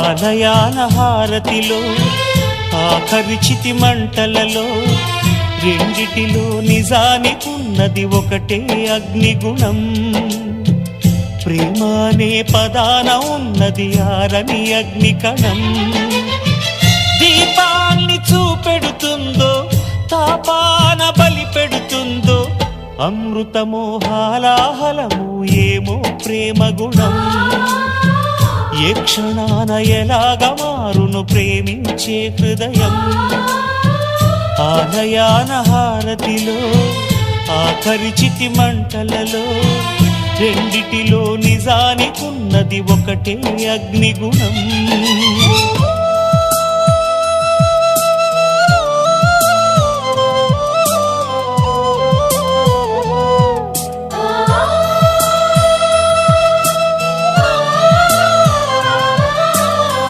ఆలయాన హారతిలో ఆఖరి చితి మంటలలో రెండిటిలో నిజానికున్నది ఒకటే అగ్నిగుణం. ప్రేమానే పదాన ఉన్నది ఆరని అగ్నికణం. దీపాన్ని చూపెడుతుందో తాపాన బలి పెడుతుందో అమృతమో హాలాహలము ఏమో ప్రేమ గుణం. ఏ క్షణాన ఎలాగ మారును ప్రేమించే హృదయం. ఆలయాన హారతిలో ఆఖరి చితి మంటలలో రెండిటిలో నిజానికున్నది ఒకటే అగ్నిగుణం.